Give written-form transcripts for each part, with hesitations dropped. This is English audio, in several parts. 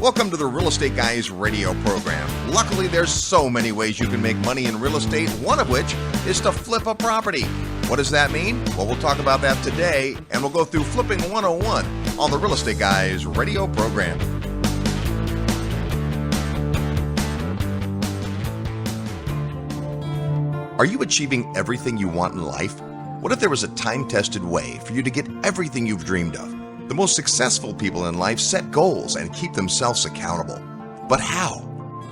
Welcome to the Real Estate Guys radio program. Luckily, there's so many ways you can make money in real estate, one of which is to flip a property. What does that mean? Well, we'll talk about that today, and we'll go through Flipping 101 on the Real Estate Guys radio program. Are you achieving everything you want in life? What if there was a time-tested way for you to get everything you've dreamed of? The most successful people in life set goals and keep themselves accountable. But how?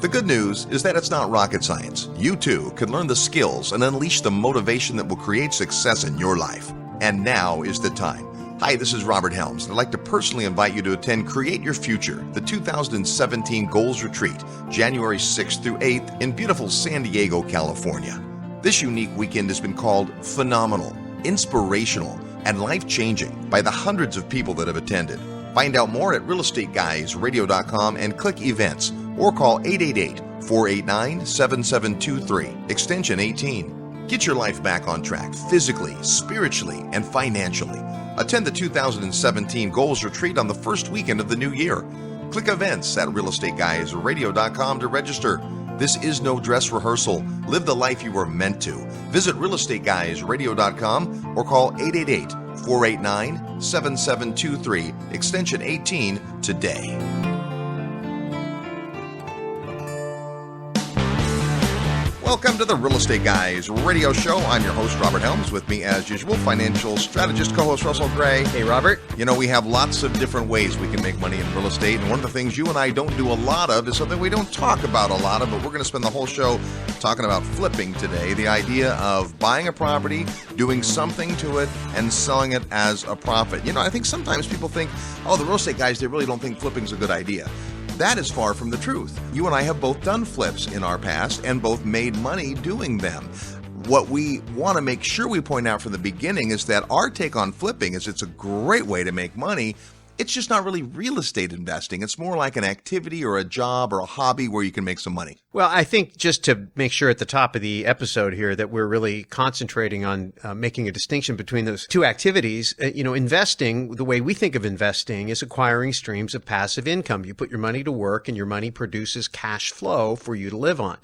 The good news is that it's not rocket science. You too can learn the skills and unleash the motivation that will create success in your life. And now is the time. Hi, this is Robert Helms. I'd like to personally invite you to attend Create Your Future, the 2017 Goals Retreat, January 6th through 8th in beautiful San Diego, California. This unique weekend has been called phenomenal, inspirational, and life-changing by the hundreds of people that have attended. Find out more at realestateguysradio.com and click events or call 888-489-7723, extension 18. Get your life back on track physically, spiritually, and financially. Attend the 2017 Goals Retreat on the first weekend of the new year. Click events at realestateguysradio.com to register. This is no dress rehearsal. Live the life you were meant to. Visit realestateguysradio.com or call 888-489-7723, extension 18 today. Welcome to the Real Estate Guys radio show. I'm your host, Robert Helms. With me, as usual, financial strategist co-host Russell Gray. Hey, Robert. You know, we have lots of different ways we can make money in real estate, and one of the things you and I don't do a lot of is something we don't talk about a lot of, but we're going to spend the whole show talking about flipping today. The idea of buying a property, doing something to it, and selling it as a profit. You know, I think sometimes people think, oh, the real estate guys, they really don't think flipping's a good idea. That is far from the truth. You and I have both done flips in our past and both made money doing them. What we want to make sure we point out from the beginning is that our take on flipping is it's a great way to make money. It's just not really real estate investing. It's more like an activity or a job or a hobby where you can make some money. Well, I think just to make sure at the top of the episode here that we're really concentrating on making a distinction between those two activities. Investing, the way we think of investing is acquiring streams of passive income. You put your money to work and your money produces cash flow for you to live on.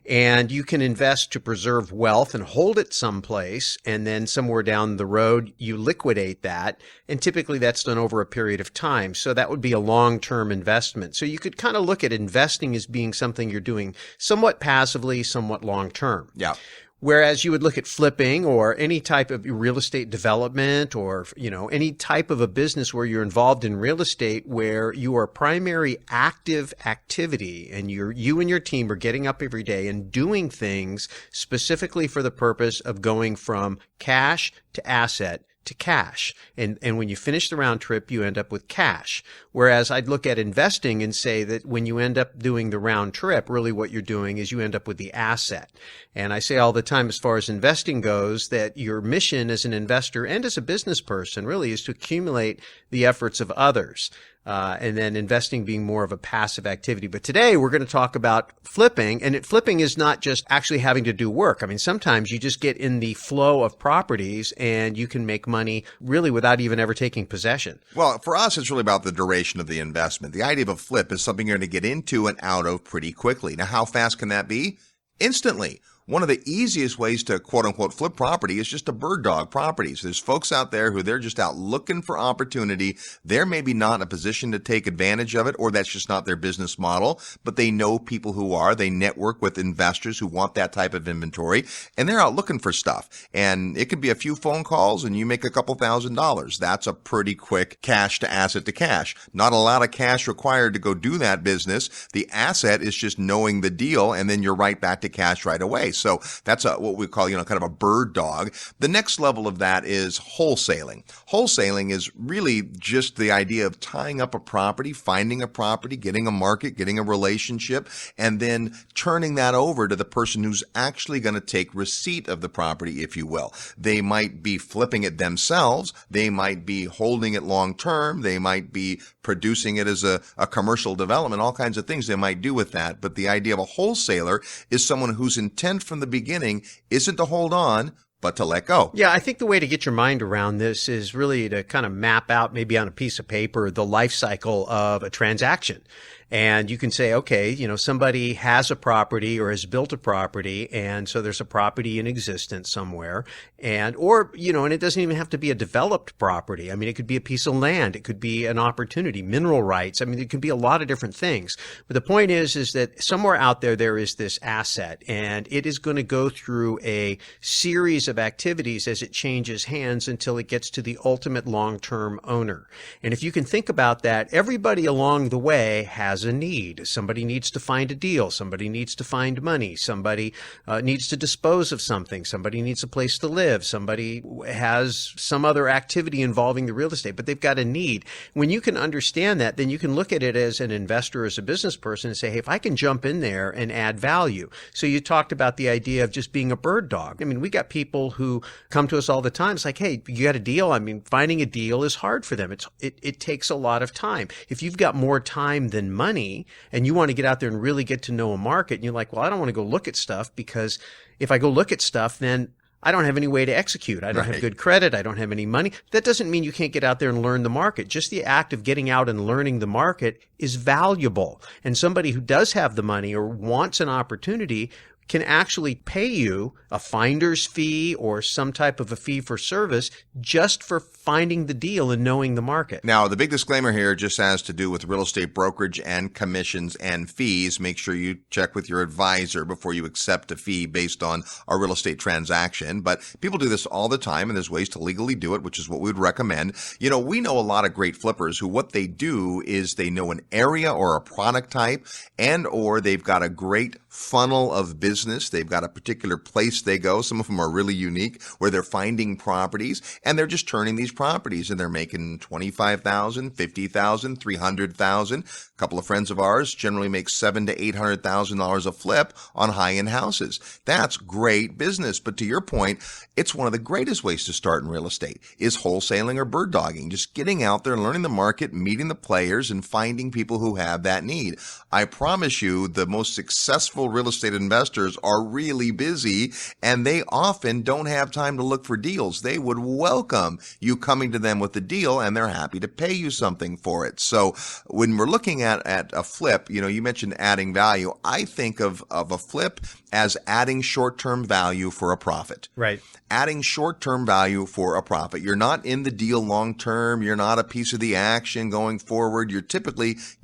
And you can invest to preserve wealth and hold it someplace, and then somewhere down the road, you liquidate that. And typically that's done over a period of time. So that would be a long-term investment. So you could kind of look at investing as being something you're doing somewhat passively, somewhat long-term. Yeah. Whereas you would look at flipping or any type of real estate development or, any type of a business where you're involved in real estate where your primary active activity and you and your team are getting up every day and doing things specifically for the purpose of going from cash to asset to cash. And when you finish the round trip, you end up with cash. Whereas I'd look at investing and say that when you end up doing the round trip, really what you're doing is you end up with the asset. And I say all the time as far as investing goes that your mission as an investor and as a business person really is to accumulate the efforts of others. And then investing being more of a passive activity. But today we're going to talk about flipping, and flipping is not just actually having to do work. I mean, sometimes you just get in the flow of properties and you can make money really without even ever taking possession. Well, for us, it's really about the duration of the investment. The idea of a flip is something you're going to get into and out of pretty quickly. Now, how fast can that be? Instantly. One of the easiest ways to quote-unquote flip property is just to bird dog properties. There's folks out there who they're just out looking for opportunity. They're maybe not in a position to take advantage of it, or that's just not their business model, but they know people who are. They network with investors who want that type of inventory, and they're out looking for stuff. And it could be a few phone calls, and you make a couple $1,000s. That's a pretty quick cash to asset to cash. Not a lot of cash required to go do that business. The asset is just knowing the deal, and then you're right back to cash right away. So that's what we call, kind of a bird dog. The next level of that is wholesaling. Wholesaling is really just the idea of tying up a property, finding a property, getting a market, getting a relationship, and then turning that over to the person who's actually going to take receipt of the property, if you will. They might be flipping it themselves. They might be holding it long term. They might be producing it as a commercial development, all kinds of things they might do with that. But the idea of a wholesaler is someone whose intent from the beginning isn't to hold on, but to let go. Yeah, I think the way to get your mind around this is really to kind of map out maybe on a piece of paper the life cycle of a transaction. And you can say, okay, somebody has a property or has built a property, and so there's a property in existence somewhere. And it doesn't even have to be a developed property. I mean, it could be a piece of land. It could be an opportunity, mineral rights. I mean, it could be a lot of different things. But the point is that somewhere out there is this asset, and it is going to go through a series of activities as it changes hands until it gets to the ultimate long-term owner. And if you can think about that, everybody along the way has a need. Somebody needs to find a deal. Somebody needs to find money. Somebody needs to dispose of something. Somebody needs a place to live. Somebody has some other activity involving the real estate, but they've got a need. When you can understand that, then you can look at it as an investor, as a business person, and say, hey, if I can jump in there and add value. So you talked about the idea of just being a bird dog. I mean, we got people who come to us all the time. It's like, hey, you got a deal? I mean, finding a deal is hard for them. It takes a lot of time. If you've got more time than money and you want to get out there and really get to know a market, and you're like, well, I don't want to go look at stuff, because if I go look at stuff, then I don't have any way to execute. I don't have good credit. I don't have any money. That doesn't mean you can't get out there and learn the market. Just the act of getting out and learning the market is valuable. And somebody who does have the money or wants an opportunity can actually pay you a finder's fee or some type of a fee for service just for finding the deal and knowing the market. Now, the big disclaimer here just has to do with real estate brokerage and commissions and fees. Make sure you check with your advisor before you accept a fee based on a real estate transaction. But people do this all the time, and there's ways to legally do it, which is what we would recommend. We know a lot of great flippers who what they do is they know an area or a product type, and or they've got a great funnel of business. They've got a particular place they go. Some of them are really unique, where they're finding properties and they're just turning these properties, and they're making $25,000, $50,000, $300,000. A couple of friends of ours generally make $700,000 to $800,000 a flip on high-end houses. That's great business. But to your point, it's one of the greatest ways to start in real estate is wholesaling or bird dogging, just getting out there, learning the market, meeting the players, and finding people who have that need. I promise you, the most successful real estate investors are really busy, and they often don't have time to look for deals. They would welcome you coming to them with the deal, and they're happy to pay you something for it. So when we're looking at a flip, you mentioned adding value. I think of a flip as adding short-term value for a profit. Right. Adding short-term value for a profit. You're not in the deal long-term. You're not a piece of the action going forward. You're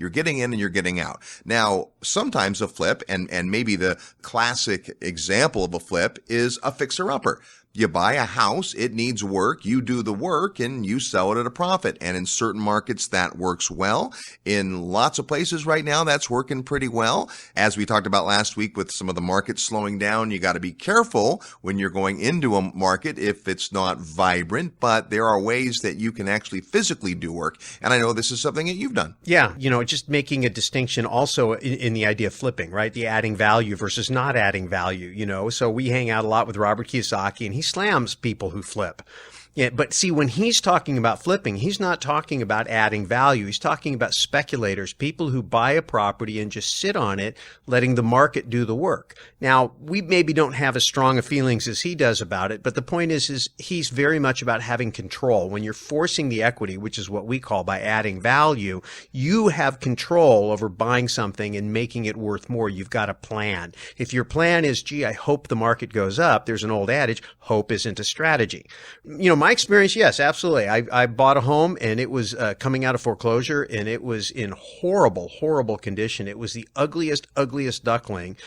getting in and you're getting out. Now, sometimes a flip, and maybe the classic example of a flip is a fixer-upper. You buy a house, it needs work, you do the work, and you sell it at a profit. And in certain markets, that works well. In lots of places right now, that's working pretty well. As we talked about last week with some of the markets slowing down, you got to be careful when you're going into a market if it's not vibrant, but there are ways that you can actually physically do work. And I know this is something that you've done. Yeah, just making a distinction also in the idea of flipping, right? The adding value versus not adding value, So we hang out a lot with Robert Kiyosaki, and he slams people who flip. Yeah, but see, when he's talking about flipping, he's not talking about adding value. He's talking about speculators, people who buy a property and just sit on it, letting the market do the work. Now, we maybe don't have as strong of feelings as he does about it, but the point is he's very much about having control. When you're forcing the equity, which is what we call by adding value, you have control over buying something and making it worth more. You've got a plan. If your plan is, gee, I hope the market goes up, there's an old adage, hope isn't a strategy. My experience, yes, absolutely. I bought a home, and it was coming out of foreclosure, and it was in horrible, horrible condition. It was the ugliest duckling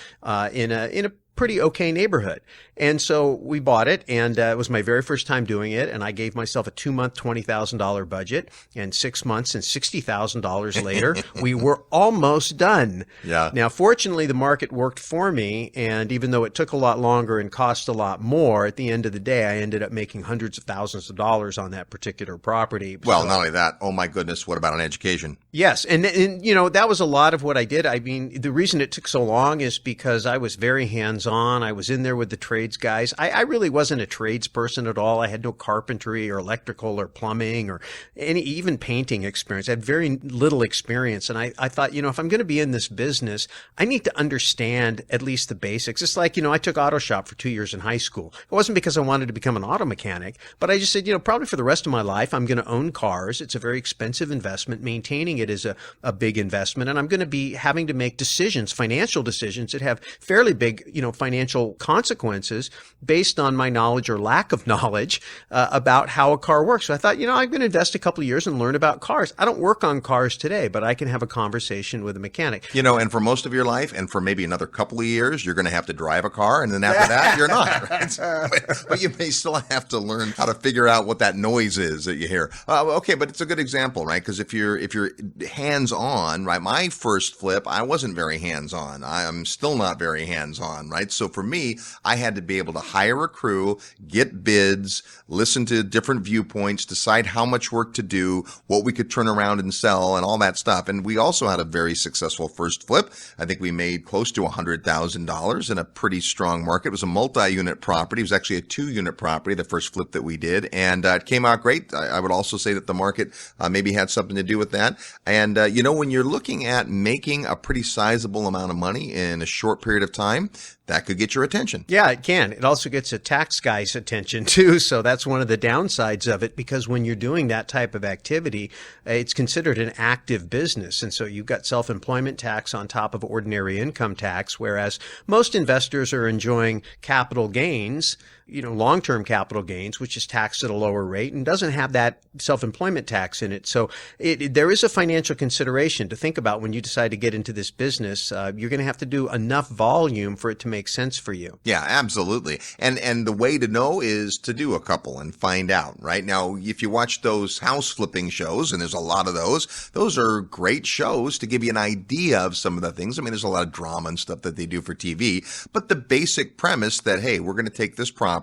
in a pretty okay neighborhood. And so we bought it, and it was my very first time doing it, and I gave myself a 2-month, $20,000 budget, and 6 months and $60,000 later, we were almost done. Yeah. Now, fortunately, the market worked for me, and even though it took a lot longer and cost a lot more, at the end of the day, I ended up making hundreds of thousands of dollars on that particular property. Well, not only that, oh my goodness, what about an education? Yes, and that was a lot of what I did. I mean, the reason it took so long is because I was very hands-on. hands-on. I was in there with the trades guys. I really wasn't a tradesperson at all. I had no carpentry or electrical or plumbing or any even painting experience. I had very little experience. And I thought, if I'm going to be in this business, I need to understand at least the basics. It's like, I took auto shop for 2 years in high school. It wasn't because I wanted to become an auto mechanic, but I just said, probably for the rest of my life, I'm going to own cars. It's a very expensive investment. Maintaining it is a big investment. And I'm going to be having to make decisions, financial decisions that have fairly big, financial consequences based on my knowledge or lack of knowledge about how a car works. So I thought, I'm going to invest a couple of years and learn about cars. I don't work on cars today, but I can have a conversation with a mechanic. And for most of your life and for maybe another couple of years, you're going to have to drive a car. And then after that, you're not, right? But you may still have to learn how to figure out what that noise is that you hear. Okay, but it's a good example, right? Because if you're hands-on, right? My first flip, I wasn't very hands-on. I am still not very hands-on, right? So for me, I had to be able to hire a crew, get bids, listen to different viewpoints, decide how much work to do, what we could turn around and sell, and all that stuff. And we also had a very successful first flip. I think we made close to $100,000 in a pretty strong market. It was a multi-unit property. It was actually a 2-unit property, the first flip that we did. And it came out great. I would also say that the market maybe had something to do with that. And, when you're looking at making a pretty sizable amount of money in a short period of time, that could get your attention. Yeah, it can. It also gets a tax guy's attention too. So that's one of the downsides of it, because when you're doing that type of activity, it's considered an active business. And so you've got self-employment tax on top of ordinary income tax, whereas most investors are enjoying capital gains, long-term capital gains, which is taxed at a lower rate and doesn't have that self-employment tax in it. So there is a financial consideration to think about when you decide to get into this business. You're going to have to do enough volume for it to make sense for you. Yeah, absolutely. And the way to know is to do a couple and find out, right? Now, if you watch those house flipping shows, and there's a lot of those are great shows to give you an idea of some of the things. I mean, there's a lot of drama and stuff that they do for TV, but the basic premise that, hey, we're going to take this property.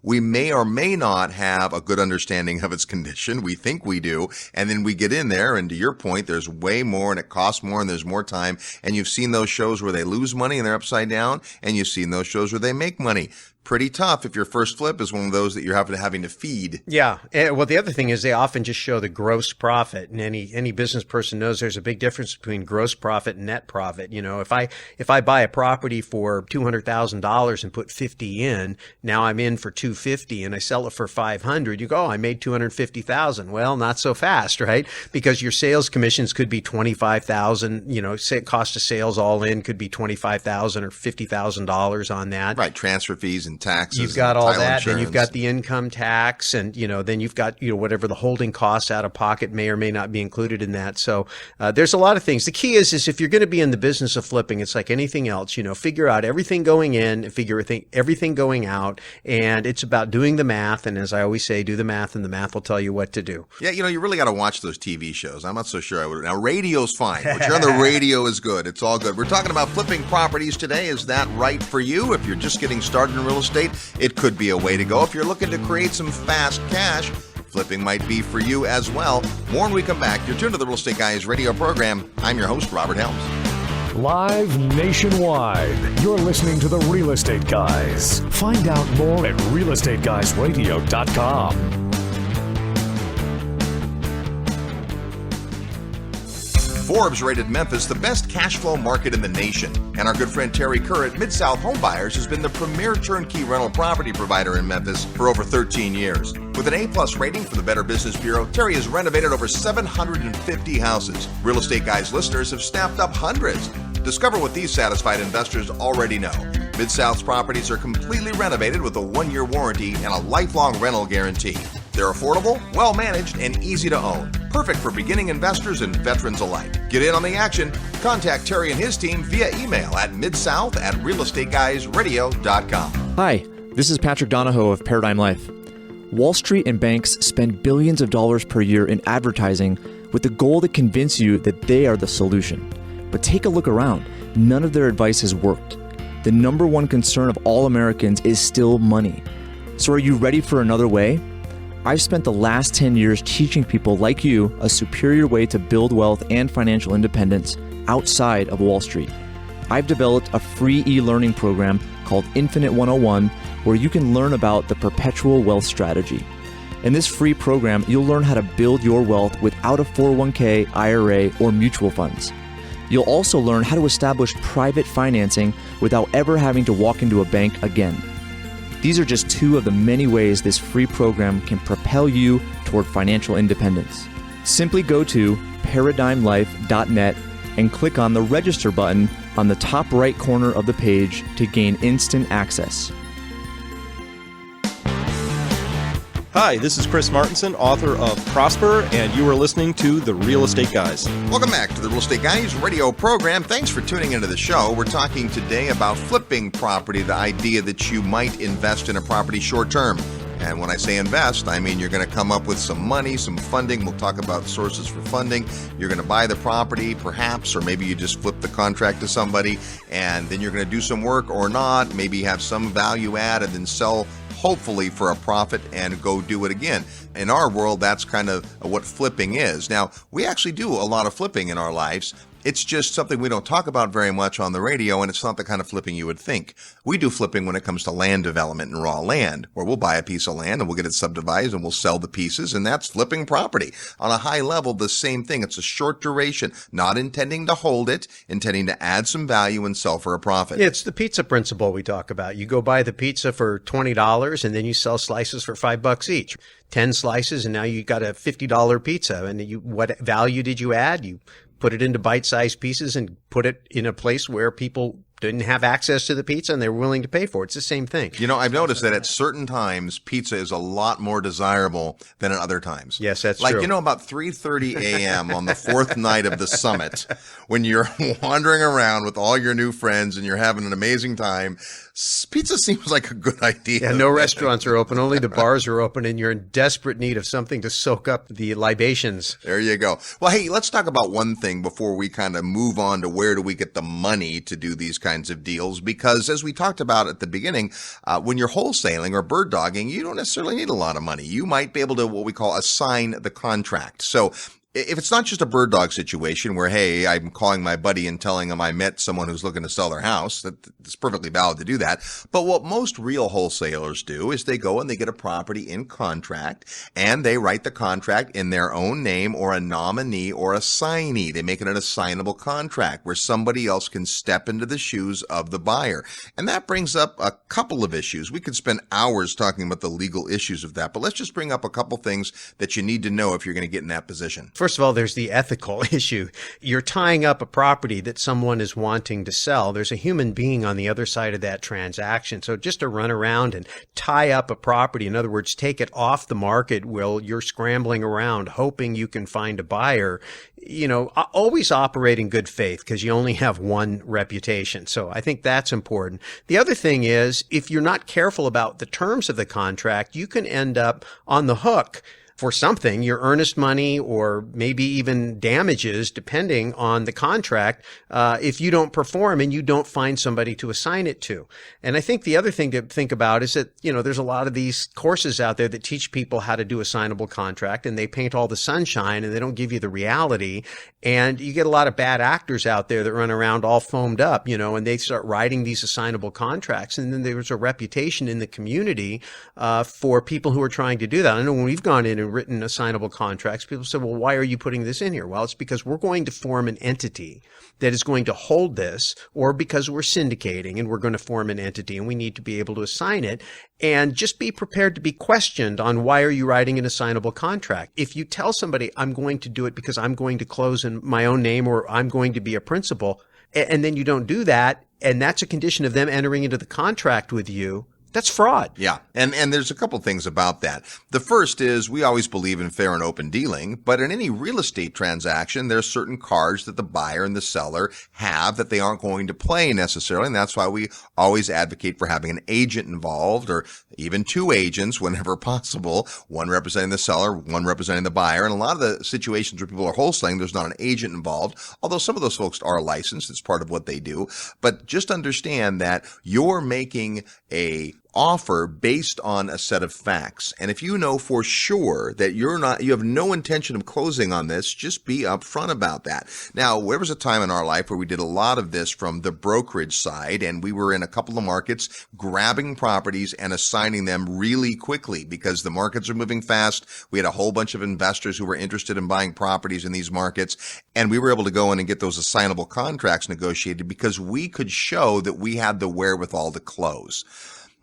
We may or may not have a good understanding of its condition. We think we do. And then we get in there, and to your point, there's way more and it costs more and there's more time. And you've seen those shows where they lose money and they're upside down, and you've seen those shows where they make money. Pretty tough if your first flip is one of those that you're having to feed. Yeah. Well, the other thing is they often just show the gross profit, and any business person knows there's a big difference between gross profit and net profit. If I buy a property for $200,000 and put 50 in, now I'm in for 250 and I sell it for 500, you go, I made 250,000. Well, not so fast, right? Because your sales commissions could be 25,000, say cost of sales all in could be 25,000 or $50,000 on that. Right. Transfer fees and taxes. You've got all that, insurance. Then you've got the income tax, and then you've got whatever the holding costs out of pocket may or may not be included in that. So there's a lot of things. The key is if you're going to be in the business of flipping, it's like anything else. Figure out everything going in and figure everything going out, and it's about doing the math. And as I always say, do the math, and the math will tell you what to do. Yeah, you really got to watch those TV shows. I'm not so sure I would. Now, radio's fine. What you're on the radio is good. It's all good. We're talking about flipping properties today. Is that right for you? If you're just getting started in real estate, it could be a way to go. If you're looking to create some fast cash, flipping might be for you as well. More when we come back. You're tuned to the Real Estate Guys radio program. I'm your host, Robert Helms. Live nationwide. You're listening to the Real Estate Guys. Find out more at realestateguysradio.com. Forbes rated Memphis the best cash flow market in the nation. And our good friend Terry Kerr at Mid-South Home Buyers has been the premier turnkey rental property provider in Memphis for over 13 years. With an A-plus rating from the Better Business Bureau, Terry has renovated over 750 houses. Real Estate Guys listeners have snapped up hundreds. Discover what these satisfied investors already know. Mid-South's properties are completely renovated with a 1-year warranty and a lifelong rental guarantee. They're affordable, well-managed, and easy to own. Perfect for beginning investors and veterans alike. Get in on the action. Contact Terry and his team via email at midsouth@realestateguysradio.com. Hi, this is Patrick Donahoe of Paradigm Life. Wall Street and banks spend billions of dollars per year in advertising with the goal to convince you that they are the solution. But take a look around. None of their advice has worked. The number one concern of all Americans is still money. So are you ready for another way? I've spent the last 10 years teaching people like you a superior way to build wealth and financial independence outside of Wall Street. I've developed a free e-learning program called Infinite 101 where you can learn about the perpetual wealth strategy. In this free program, you'll learn how to build your wealth without a 401k, IRA, or mutual funds. You'll also learn how to establish private financing without ever having to walk into a bank again. These are just two of the many ways this free program can propel you toward financial independence. Simply go to paradigmlife.net and click on the register button on the top right corner of the page to gain instant access. Hi, this is Chris Martinson, author of Prosper, and you are listening to The Real Estate Guys. Welcome back to the Real Estate Guys radio program. Thanks for tuning into the show. We're talking today about flipping property, the idea that you might invest in a property short term. And when I say invest, I mean you're going to come up with some money, some funding. We'll talk about sources for funding. You're going to buy the property, perhaps, or maybe you just flip the contract to somebody, and then you're going to do some work or not, maybe have some value add and then sell, hopefully for a profit, and go do it again. In our world, that's kind of what flipping is. Now, we actually do a lot of flipping in our lives. It's just something we don't talk about very much on the radio, and it's not the kind of flipping you would think. We do flipping when it comes to land development and raw land, where we'll buy a piece of land and we'll get it subdivided and we'll sell the pieces, and that's flipping property. On a high level, the same thing. It's a short duration, not intending to hold it, intending to add some value and sell for a profit. It's the pizza principle we talk about. You go buy the pizza for $20 and then you sell slices for $5 each. 10 slices and now you got a $50 pizza. And what value did you add? You put it into bite-sized pieces and put it in a place where people didn't have access to the pizza and they were willing to pay for it. It's the same thing. You know, I've noticed that at certain times, pizza is a lot more desirable than at other times. Yes, that's true. true. You know, about 3:30 a.m. on the fourth night of the summit, when you're wandering around with all your new friends and you're having an amazing time, pizza seems like a good idea. Yeah, no restaurants are open. Only the bars are open, and you're in desperate need of something to soak up the libations. There you go. Well, hey, let's talk about one thing before we kind of move on to where do we get the money to do these kinds of deals, because as we talked about at the beginning, when you're wholesaling or bird dogging, you don't necessarily need a lot of money. You might be able to what we call assign the contract. So if it's not just a bird dog situation where, hey, I'm calling my buddy and telling him I met someone who's looking to sell their house, it's perfectly valid to do that. But what most real wholesalers do is they go and they get a property in contract and they write the contract in their own name or a nominee or a signee. They make it an assignable contract where somebody else can step into the shoes of the buyer. And that brings up a couple of issues. We could spend hours talking about the legal issues of that, but let's just bring up a couple things that you need to know if you're going to get in that position. First of all, there's the ethical issue. You're tying up a property that someone is wanting to sell. There's a human being on the other side of that transaction. So just to run around and tie up a property, in other words, take it off the market while you're scrambling around hoping you can find a buyer, always operate in good faith because you only have one reputation. So I think that's important. The other thing is, if you're not careful about the terms of the contract, you can end up on the hook for something, your earnest money or maybe even damages, depending on the contract, if you don't perform and you don't find somebody to assign it to. And I think the other thing to think about is that, there's a lot of these courses out there that teach people how to do a signable contract, and they paint all the sunshine and they don't give you the reality. And you get a lot of bad actors out there that run around all foamed up, and they start writing these assignable contracts. And then there's a reputation in the community, for people who are trying to do that. I know when we've gone in and written assignable contracts, people say, well, why are you putting this in here? Well, it's because we're going to form an entity that is going to hold this, or because we're syndicating and we're going to form an entity and we need to be able to assign it. And just be prepared to be questioned on why are you writing an assignable contract. If you tell somebody, I'm going to do it because I'm going to close in my own name or I'm going to be a principal, and then you don't do that, and that's a condition of them entering into the contract with you, that's fraud. Yeah. And there's a couple things about that. The first is we always believe in fair and open dealing, but in any real estate transaction, there's certain cards that the buyer and the seller have that they aren't going to play necessarily. And that's why we always advocate for having an agent involved, or even two agents whenever possible, one representing the seller, one representing the buyer. And a lot of the situations where people are wholesaling, there's not an agent involved, although some of those folks are licensed. It's part of what they do. But just understand that you're making a offer based on a set of facts. And if you know for sure that you have no intention of closing on this, just be upfront about that. Now, there was a time in our life where we did a lot of this from the brokerage side, and we were in a couple of markets grabbing properties and assigning them really quickly because the markets are moving fast. We had a whole bunch of investors who were interested in buying properties in these markets, and we were able to go in and get those assignable contracts negotiated because we could show that we had the wherewithal to close.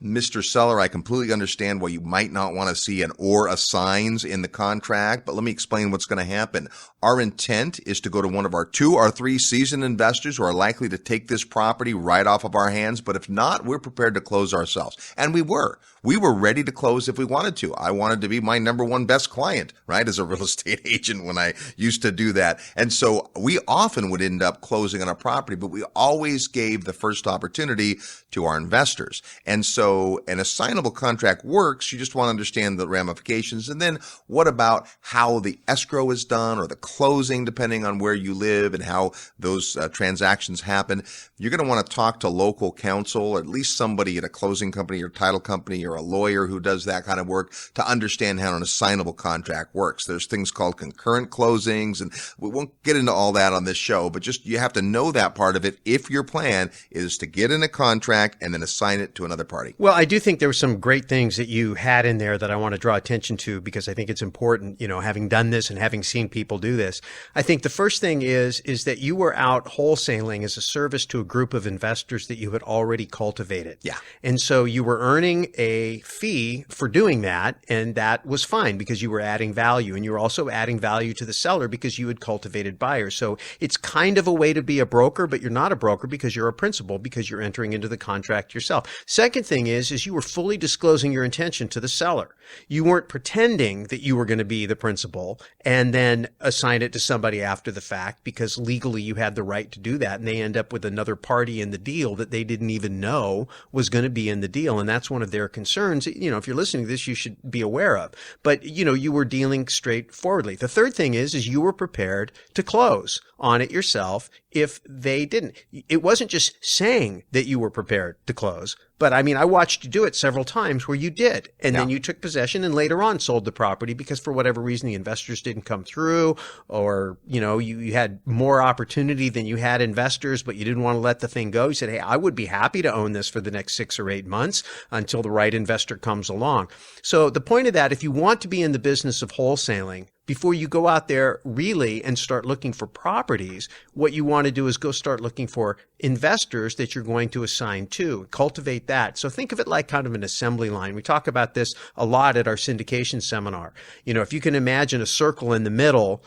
Mr. Seller, I completely understand why you might not want to see an or assigns in the contract, but let me explain what's going to happen. Our intent is to go to one of our 2 or 3 seasoned investors who are likely to take this property right off of our hands, but if not, we're prepared to close ourselves. And we were. We were ready to close if we wanted to. I wanted to be my number one best client, right, as a real estate agent when I used to do that. And so we often would end up closing on a property, but we always gave the first opportunity to our investors. And so an assignable contract works. You just want to understand the ramifications. And then what about how the escrow is done or the closing, depending on where you live and how those transactions happen. You're going to want to talk to local counsel, or at least somebody at a closing company or title company or a lawyer who does that kind of work to understand how an assignable contract works. There's things called concurrent closings, and we won't get into all that on this show, but just you have to know that part of it if your plan is to get in a contract and then assign it to another party. Well, I do think there were some great things that you had in there that I want to draw attention to because I think it's important, having done this and having seen people do this. I think the first thing is that you were out wholesaling as a service to a group of investors that you had already cultivated. Yeah. And so you were earning a fee for doing that, and that was fine because you were adding value, and you were also adding value to the seller because you had cultivated buyers. So it's kind of a way to be a broker, but you're not a broker because you're a principal, because you're entering into the contract yourself. Second thing is you were fully disclosing your intention to the seller. You weren't pretending that you were going to be the principal and then assign it to somebody after the fact because legally you had the right to do that, and they end up with another party in the deal that they didn't even know was going to be in the deal. And that's one of their concerns. If you're listening to this, you should be aware of. But, you were dealing straightforwardly. The third thing is you were prepared to close on it yourself if they didn't. It wasn't just saying that you were prepared to close, but I watched you do it several times where you did. And then you took possession and later on sold the property because for whatever reason, the investors didn't come through, or, you had more opportunity than you had investors, but you didn't want to let the thing go. You said, hey, I would be happy to own this for the next 6 or 8 months until the right investor comes along. So the point of that, if you want to be in the business of wholesaling, before you go out there really and start looking for properties, what you want to do is go start looking for investors that you're going to assign to. Cultivate that. So think of it like kind of an assembly line. We talk about this a lot at our syndication seminar. If you can imagine a circle in the middle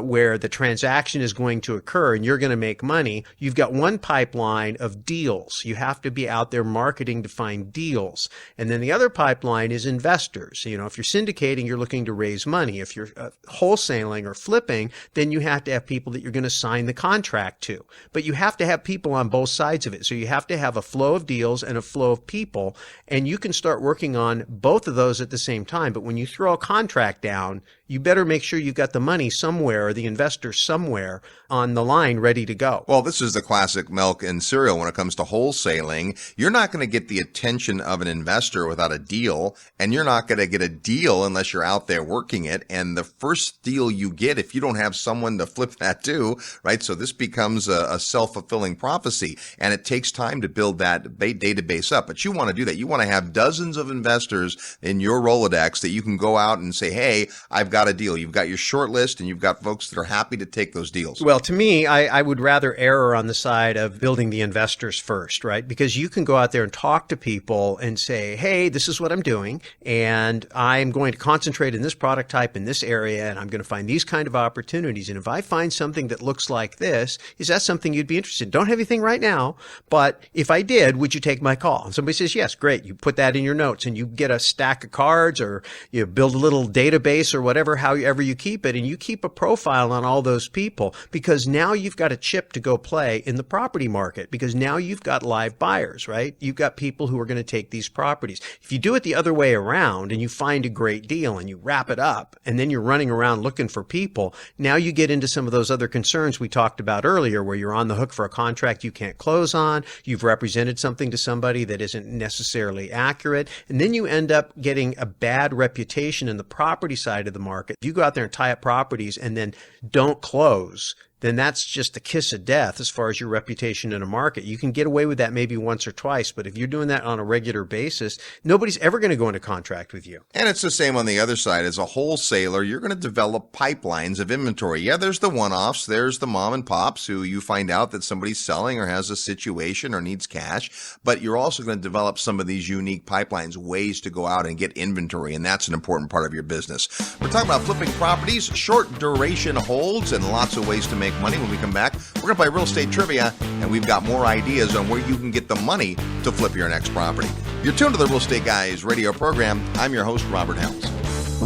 where the transaction is going to occur and you're going to make money, you've got one pipeline of deals. You have to be out there marketing to find deals. And then the other pipeline is investors. If you're syndicating, you're looking to raise money. If you're wholesaling or flipping, then you have to have people that you're going to sign the contract to. But you have to have people on both sides of it. So you have to have a flow of deals and a flow of people. And you can start working on both of those at the same time. But when you throw a contract down, you better make sure you've got the money somewhere or the investor somewhere on the line ready to go. Well, this is the classic milk and cereal when it comes to wholesaling. You're not going to get the attention of an investor without a deal, and you're not going to get a deal unless you're out there working it. And the first deal you get, if you don't have someone to flip that to, right? So this becomes a self-fulfilling prophecy, and it takes time to build that database up. But you want to do that. You want to have dozens of investors in your Rolodex that you can go out and say, hey, I've got a deal. You've got your short list and you've got folks that are happy to take those deals. Well, to me, I would rather err on the side of building the investors first, right? Because you can go out there and talk to people and say, hey, this is what I'm doing, and I'm going to concentrate in this product type in this area, and I'm going to find these kind of opportunities. And if I find something that looks like this, is that something you'd be interested in? Don't have anything right now, but if I did, would you take my call? And somebody says, yes, great. You put that in your notes and you get a stack of cards or you build a little database or whatever. whatever, however you keep it, and you keep a profile on all those people, because now you've got a chip to go play in the property market, because now you've got live buyers, right? You've got people who are going to take these properties. If you do it the other way around and you find a great deal and you wrap it up and then you're running around looking for people, now you get into some of those other concerns we talked about earlier, where you're on the hook for a contract you can't close on, you've represented something to somebody that isn't necessarily accurate, and then you end up getting a bad reputation in the property side of the market. If you go out there and tie up properties and then don't close, then that's just a kiss of death as far as your reputation in a market. You can get away with that maybe once or twice, but if you're doing that on a regular basis, nobody's ever going to go into contract with you. And it's the same on the other side. As a wholesaler, you're going to develop pipelines of inventory. Yeah, there's the one-offs. There's the mom and pops who you find out that somebody's selling or has a situation or needs cash. But you're also going to develop some of these unique pipelines, ways to go out and get inventory. And that's an important part of your business. We're talking about flipping properties, short duration holds, and lots of ways to make money. When we come back, we're going to play real estate trivia, and we've got more ideas on where you can get the money to flip your next property. You're tuned to the Real Estate Guys radio program. I'm your host, Robert Helms.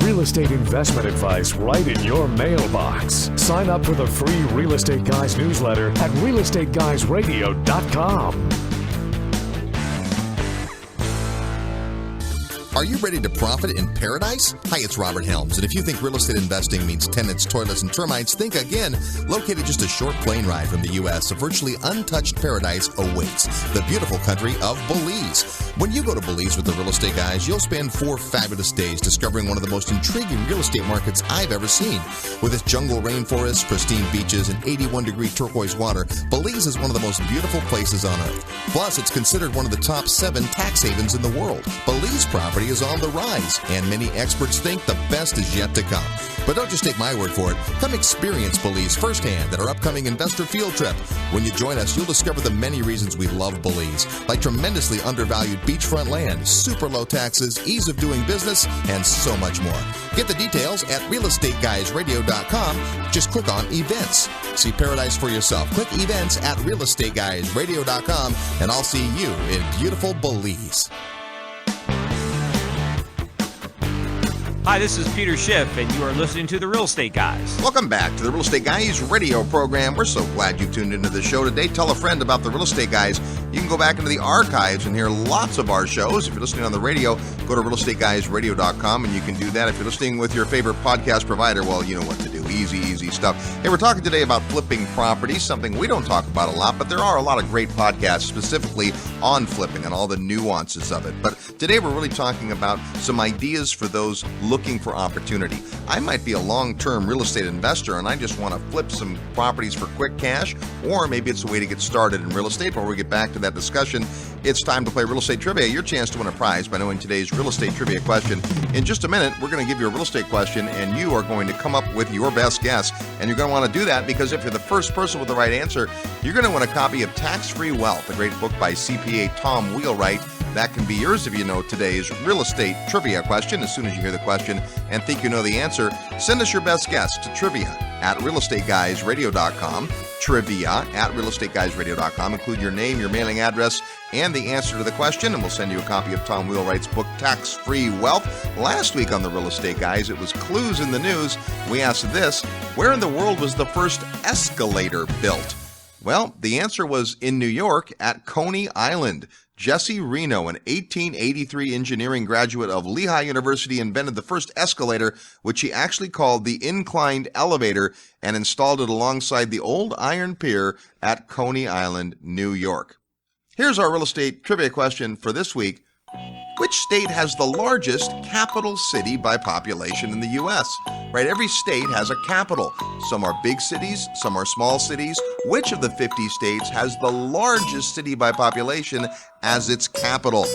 Real estate investment advice right in your mailbox. Sign up for the free Real Estate Guys newsletter at realestateguysradio.com. Are you ready to profit in paradise? Hi, it's Robert Helms, and if you think real estate investing means tenants, toilets, and termites, think again. Located just a short plane ride from the U.S., a virtually untouched paradise awaits, the beautiful country of Belize. When you go to Belize with the Real Estate Guys, you'll spend 4 fabulous days discovering one of the most intriguing real estate markets I've ever seen. With its jungle rainforests, pristine beaches, and 81-degree turquoise water, Belize is one of the most beautiful places on earth. Plus, it's considered one of the top 7 tax havens in the world. Belize property is on the rise, and many experts think the best is yet to come. But don't just take my word for it. Come experience Belize firsthand at our upcoming investor field trip. When you join us, you'll discover the many reasons we love Belize, like tremendously undervalued beachfront land, super low taxes, ease of doing business, and so much more. Get the details at realestateguysradio.com. Just click on events. See paradise for yourself. Click events at realestateguysradio.com, and I'll see you in beautiful Belize. Hi, this is Peter Schiff, and you are listening to The Real Estate Guys. Welcome back to the Real Estate Guys radio program. We're so glad you've tuned into the show today. Tell a friend about the Real Estate Guys. You can go back into the archives and hear lots of our shows. If you're listening on the radio, go to realestateguysradio.com, and you can do that. If you're listening with your favorite podcast provider, well, you know what to do. Easy stuff. Hey, we're talking today about flipping properties, something we don't talk about a lot, but there are a lot of great podcasts specifically on flipping and all the nuances of it. But today we're really talking about some ideas for those looking for opportunity. I might be a long-term real estate investor and I just want to flip some properties for quick cash, or maybe it's a way to get started in real estate. Before we get back to that discussion, it's time to play real estate trivia. Your chance to win a prize by knowing today's real estate trivia question. In just a minute, we're going to give you a real estate question, and you are going to come up with your best guess. And you're going to want to do that because if you're the first person with the right answer, you're going to win a copy of Tax-Free Wealth, a great book by CPA Tom Wheelwright. That can be yours if you know today's real estate trivia question. As soon as you hear the question and think you know the answer, send us your best guess to trivia at realestateguysradio.com. Trivia at realestateguysradio.com. Include your name, your mailing address, and the answer to the question, and we'll send you a copy of Tom Wheelwright's book, Tax-Free Wealth. Last week on the Real Estate Guys, it was clues in the news. We asked this: where in the world was the first escalator built? Well, the answer was in New York at Coney Island. Jesse Reno, an 1883 engineering graduate of Lehigh University, invented the first escalator, which he actually called the inclined elevator, and installed it alongside the old iron pier at Coney Island, New York. Here's our real estate trivia question for this week. Which state has the largest capital city by population in the U.S.? Right, every state has a capital. Some are big cities, some are small cities. Which of the 50 states has the largest city by population as its capital?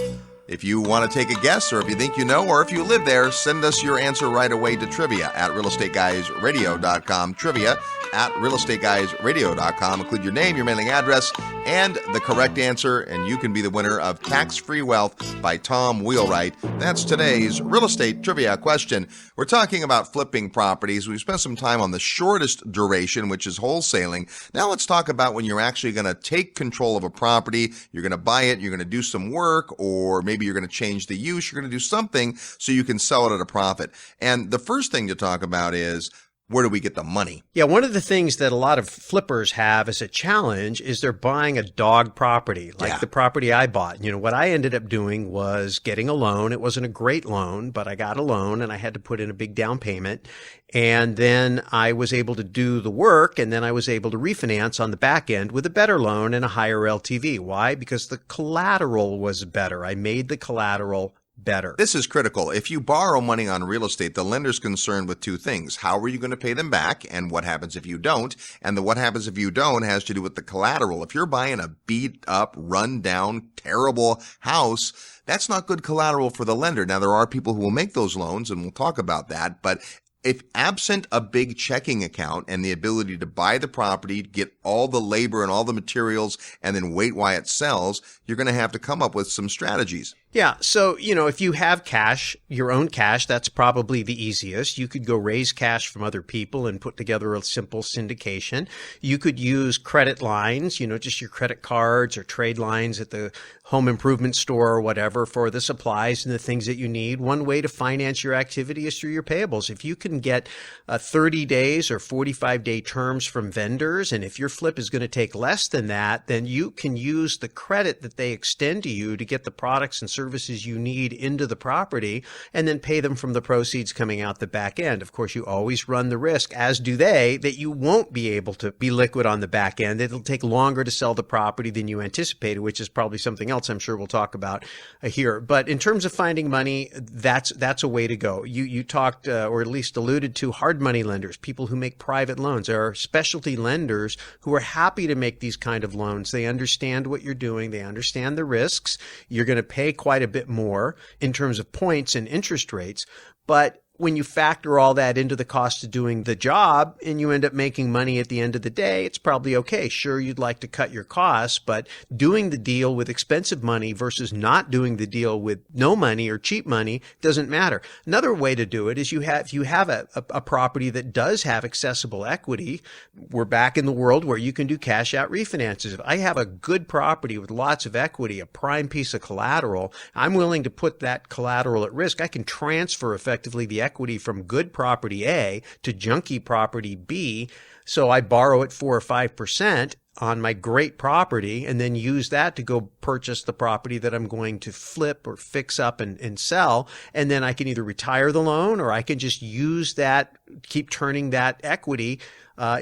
If you want to take a guess, or if you think you know, or if you live there, send us your answer right away to trivia at realestateguysradio.com. Trivia at realestateguysradio.com. Include your name, your mailing address, and the correct answer, and you can be the winner of Tax-Free Wealth by Tom Wheelwright. That's today's real estate trivia question. We're talking about flipping properties. We've spent some time on the shortest duration, which is wholesaling. Now let's talk about when you're actually going to take control of a property. You're going to buy it, you're going to do some work, or maybe maybe you're going to change the use. You're going to do something so you can sell it at a profit. And the first thing to talk about is, where do we get the money? Yeah, one of the things that a lot of flippers have as a challenge is they're buying a dog property, like the property I bought. You know, what I ended up doing was getting a loan. It wasn't a great loan, but I got a loan and I had to put in a big down payment. And then I was able to do the work, and then I was able to refinance on the back end with a better loan and a higher LTV. Why? Because the collateral was better. I made the collateral better. This is critical. If you borrow money on real estate, the lender's concerned with two things. How are you going to pay them back? And what happens if you don't? And the what happens if you don't has to do with the collateral. If you're buying a beat up, run down, terrible house, that's not good collateral for the lender. Now, there are people who will make those loans, and we'll talk about that, but if absent a big checking account and the ability to buy the property, get all the labor and all the materials, and then wait while it sells, you're going to have to come up with some strategies. Yeah. So, you know, if you have cash, your own cash, that's probably the easiest. You could go raise cash from other people and put together a simple syndication. You could use credit lines, you know, just your credit cards or trade lines at the home improvement store or whatever for the supplies and the things that you need. One way to finance your activity is through your payables. If you can get 30 days or 45-day terms from vendors, and if your flip is going to take less than that, then you can use the credit that they extend to you to get the products and services you need into the property and then pay them from the proceeds coming out the back end. Of course, you always run the risk, as do they, that you won't be able to be liquid on the back end. It'll take longer to sell the property than you anticipated, which is probably something else I'm sure we'll talk about here. But in terms of finding money, that's a way to go. You talked or at least alluded to hard money lenders, people who make private loans. There are specialty lenders who are happy to make these kind of loans. They understand what you're doing. They understand the risks. You're going to pay quite a bit more in terms of points and interest rates. But when you factor all that into the cost of doing the job and you end up making money at the end of the day, it's probably okay. Sure, you'd like to cut your costs, but doing the deal with expensive money versus not doing the deal with no money or cheap money doesn't matter. Another way to do it is you have a property that does have accessible equity. We're back in the world where you can do cash out refinances. If I have a good property with lots of equity, a prime piece of collateral, I'm willing to put that collateral at risk. I can transfer effectively the equity from good property A to junky property B. So I borrow at 4 or 5% on my great property and then use that to go purchase the property that I'm going to flip or fix up and sell. And then I can either retire the loan or I can just use that, keep turning that equity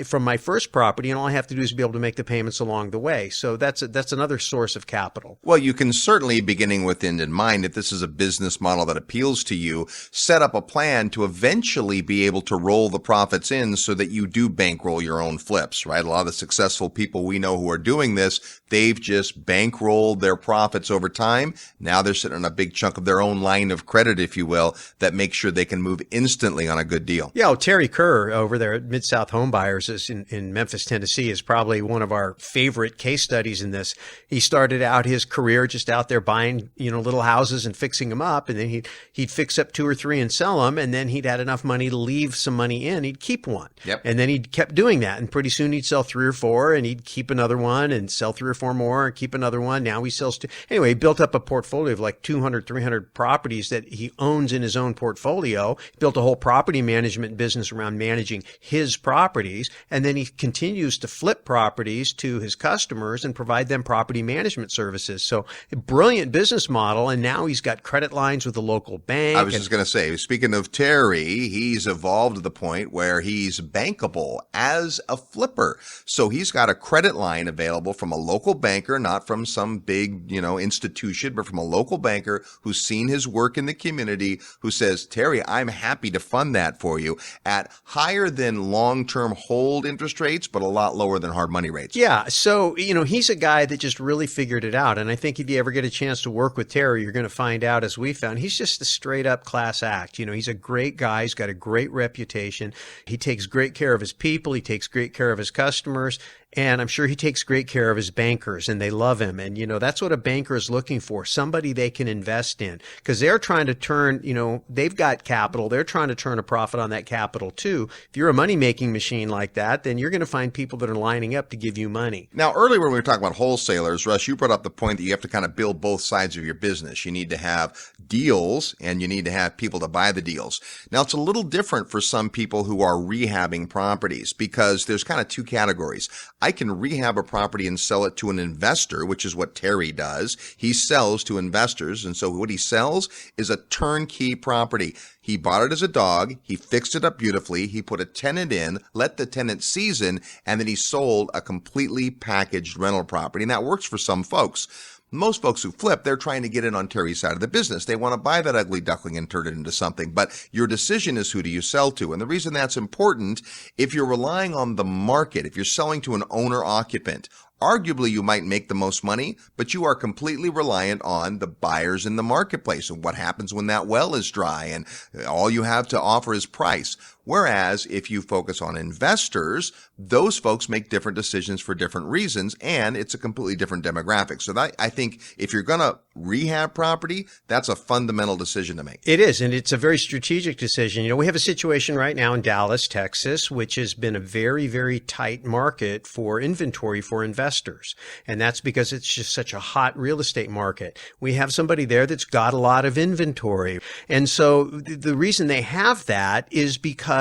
from my first property, and all I have to do is be able to make the payments along the way. So that's another source of capital. Well, you can certainly, beginning with end in mind, if this is a business model that appeals to you, set up a plan to eventually be able to roll the profits in so that you do bankroll your own flips, right? A lot of the successful people we know who are doing this, they've just bankrolled their profits over time. Now they're sitting on a big chunk of their own line of credit, if you will, that makes sure they can move instantly on a good deal. Yeah, well, Terry Kerr over there at Mid-South Home Buyers in Memphis, Tennessee is probably one of our favorite case studies in this. He started out his career just out there buying, little houses and fixing them up. And then he'd fix up 2 or 3 and sell them. And then he'd had enough money to leave some money in. He'd keep one. Yep. And then he kept doing that. And pretty soon he'd sell 3 or 4 and he'd keep another one and sell 3 or 4 more and keep another one. Now he sells 2. Anyway, he built up a portfolio of like 200, 300 properties that he owns in his own portfolio. He built a whole property management business around managing his properties. And then he continues to flip properties to his customers and provide them property management services. So a brilliant business model. And now he's got credit lines with the local bank. I was just going to say, speaking of Terry, he's evolved to the point where he's bankable as a flipper. So he's got a credit line available from a local banker, not from some big, institution, but from a local banker who's seen his work in the community, who says, Terry, I'm happy to fund that for you at higher than long-term hold interest rates, but a lot lower than hard money rates. Yeah. So, he's a guy that just really figured it out. And I think if you ever get a chance to work with Terry, you're going to find out, as we found, he's just a straight up class act. He's a great guy. He's got a great reputation. He takes great care of his people. He takes great care of his customers. And I'm sure he takes great care of his bankers and they love him. And, that's what a banker is looking for, somebody they can invest in, because they're trying to turn, they've got capital. They're trying to turn a profit on that capital too. If you're a money-making machine like that, then you're going to find people that are lining up to give you money. Now, earlier when we were talking about wholesalers, Russ, you brought up the point that you have to kind of build both sides of your business. You need to have deals and you need to have people to buy the deals. Now, it's a little different for some people who are rehabbing properties because there's kind of two categories. I can rehab a property and sell it to an investor, which is what Terry does. He sells to investors. And so what he sells is a turnkey property. He bought it as a dog. He fixed it up beautifully. He put a tenant in, let the tenant season, and then he sold a completely packaged rental property. And that works for some folks. Most folks who flip, they're trying to get in on Terry's side of the business. They want to buy that ugly duckling and turn it into something. But your decision is who do you sell to. And the reason that's important, if you're relying on the market, if you're selling to an owner-occupant, arguably you might make the most money, but you are completely reliant on the buyers in the marketplace and what happens when that well is dry and all you have to offer is price. Whereas if you focus on investors, those folks make different decisions for different reasons, and it's a completely different demographic. So I think if you're going to rehab property, that's a fundamental decision to make. It is, and it's a very strategic decision. We have a situation right now in Dallas, Texas, which has been a very, very tight market for inventory for investors. And that's because it's just such a hot real estate market. We have somebody there that's got a lot of inventory. And so the reason they have that is because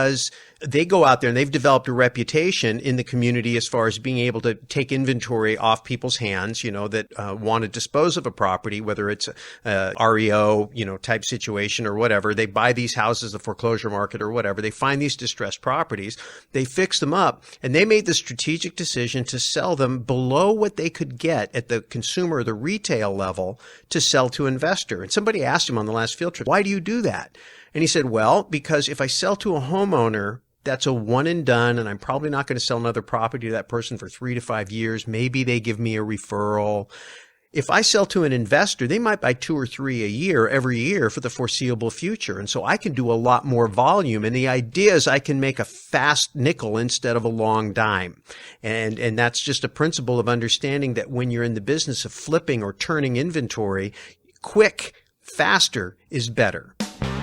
they go out there and they've developed a reputation in the community as far as being able to take inventory off people's hands, that want to dispose of a property, whether it's a REO, type situation or whatever. They buy these houses, the foreclosure market or whatever. They find these distressed properties. They fix them up, and they made the strategic decision to sell them below what they could get at the consumer or the retail level to sell to an investor. And somebody asked him on the last field trip, why do you do that? And he said, well, because if I sell to a homeowner, that's a one and done, and I'm probably not going to sell another property to that person for 3 to 5 years. Maybe they give me a referral. If I sell to an investor, they might buy 2 or 3 a year every year for the foreseeable future. And so I can do a lot more volume. And the idea is I can make a fast nickel instead of a long dime. And that's just a principle of understanding that when you're in the business of flipping or turning inventory, quick, faster is better.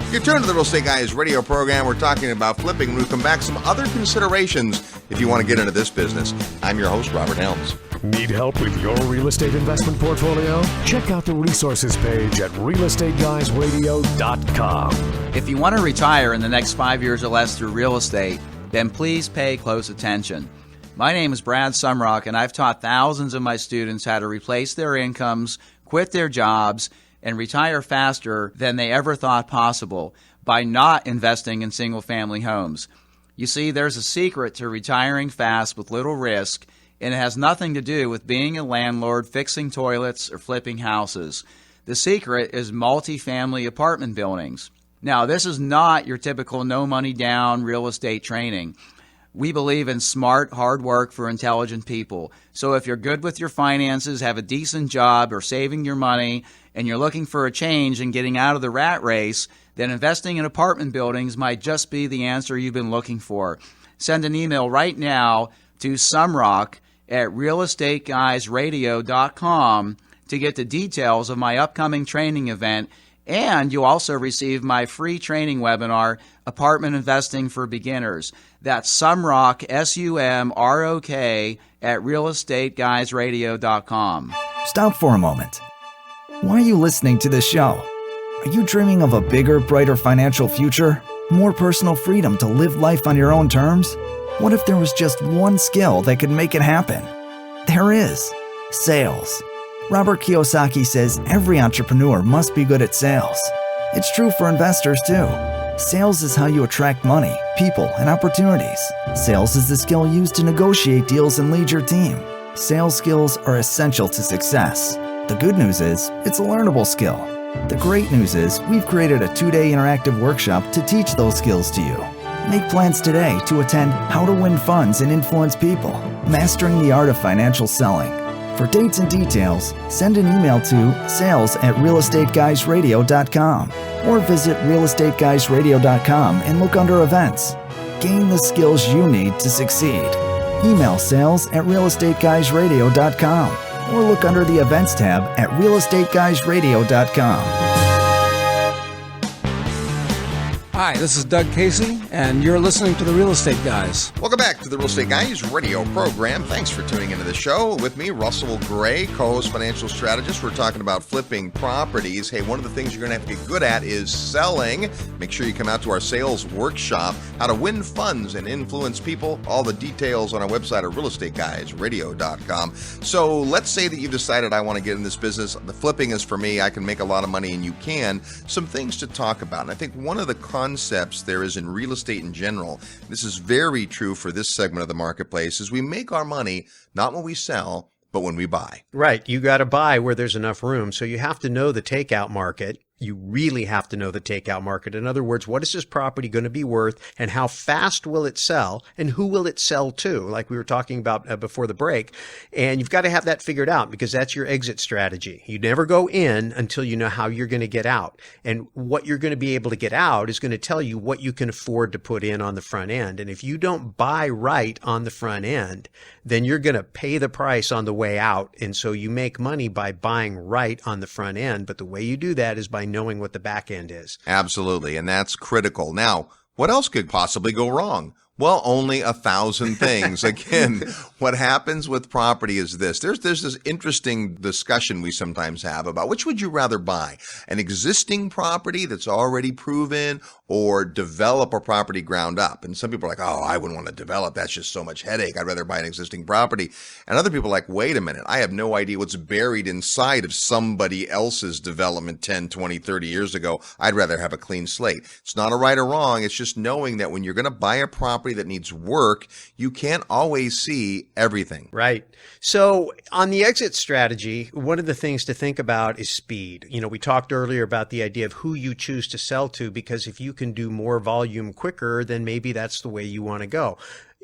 You turn to the Real Estate Guys radio program. We're talking about flipping. When we come back, some other considerations if you want to get into this business. I'm your host, Robert Helms. Need help with your real estate investment portfolio? Check out the resources page at realestateguysradio.com. If you want to retire in the next 5 years or less through real estate, then please pay close attention. My name is Brad Sumrock, and I've taught thousands of my students how to replace their incomes, quit their jobs, and retire faster than they ever thought possible by not investing in single-family homes. You see, there's a secret to retiring fast with little risk, and it has nothing to do with being a landlord, fixing toilets, or flipping houses. The secret is multifamily apartment buildings. Now, this is not your typical no-money-down real estate training. We believe in smart, hard work for intelligent people. So if you're good with your finances, have a decent job, or saving your money, and you're looking for a change and getting out of the rat race, then investing in apartment buildings might just be the answer you've been looking for. Send an email right now to sumrock@realestateguysradio.com to get the details of my upcoming training event, and you'll also receive my free training webinar, Apartment Investing for Beginners. That's Sumrock, SUMROK, @realestateguysradio.com. Stop for a moment. Why are you listening to this show? Are you dreaming of a bigger, brighter financial future? More personal freedom to live life on your own terms? What if there was just one skill that could make it happen? There is. Sales. Robert Kiyosaki says every entrepreneur must be good at sales. It's true for investors too. Sales is how you attract money, people, and opportunities. Sales is the skill used to negotiate deals and lead your team. Sales skills are essential to success. The good news is, it's a learnable skill. The great news is, we've created a 2-day interactive workshop to teach those skills to you. Make plans today to attend How to Win Funds and Influence People, Mastering the Art of Financial Selling. For dates and details, send an email to sales@realestateguysradio.com or visit realestateguysradio.com and look under events. Gain the skills you need to succeed. Email sales@realestateguysradio.com or look under the events tab at realestateguysradio.com. Hi, this is Doug Casey, and you're listening to The Real Estate Guys. Welcome back to the Real Estate Guys radio program. Thanks for tuning into the show. With me, Russell Gray, co-host financial strategist. We're talking about flipping properties. Hey, one of the things you're going to have to get good at is selling. Make sure you come out to our sales workshop, how to win funds and influence people. All the details on our website at realestateguysradio.com. So let's say that you've decided I want to get in this business. The flipping is for me. I can make a lot of money, and you can. Some things to talk about. And I think one of the concepts there is in real estate in general, this is very true for this segment of the marketplace, is we make our money not when we sell, but when we buy. Right. You got to buy where there's enough room. So you have to know the takeout market. You really have to know the takeout market. In other words, what is this property going to be worth, and how fast will it sell, and who will it sell to, like we were talking about before the break. And you've got to have that figured out, because that's your exit strategy. You never go in until you know how you're going to get out. And what you're going to be able to get out is going to tell you what you can afford to put in on the front end. And if you don't buy right on the front end, then you're going to pay the price on the way out. And so you make money by buying right on the front end. But the way you do that is by knowing what the back end is. Absolutely. And that's critical. Now, what else could possibly go wrong? Well, only 1,000 things. Again, what happens with property is this. There's this interesting discussion we sometimes have about which would you rather buy? An existing property that's already proven, or develop a property ground up? And some people are like, oh, I wouldn't want to develop. That's just so much headache. I'd rather buy an existing property. And other people are like, wait a minute. I have no idea what's buried inside of somebody else's development 10, 20, 30 years ago. I'd rather have a clean slate. It's not a right or wrong. It's just knowing that when you're going to buy a property that needs work, you can't always see everything. Right. So on the exit strategy, one of the things to think about is speed. You know, we talked earlier about the idea of who you choose to sell to, because if you can do more volume quicker, then maybe that's the way you want to go.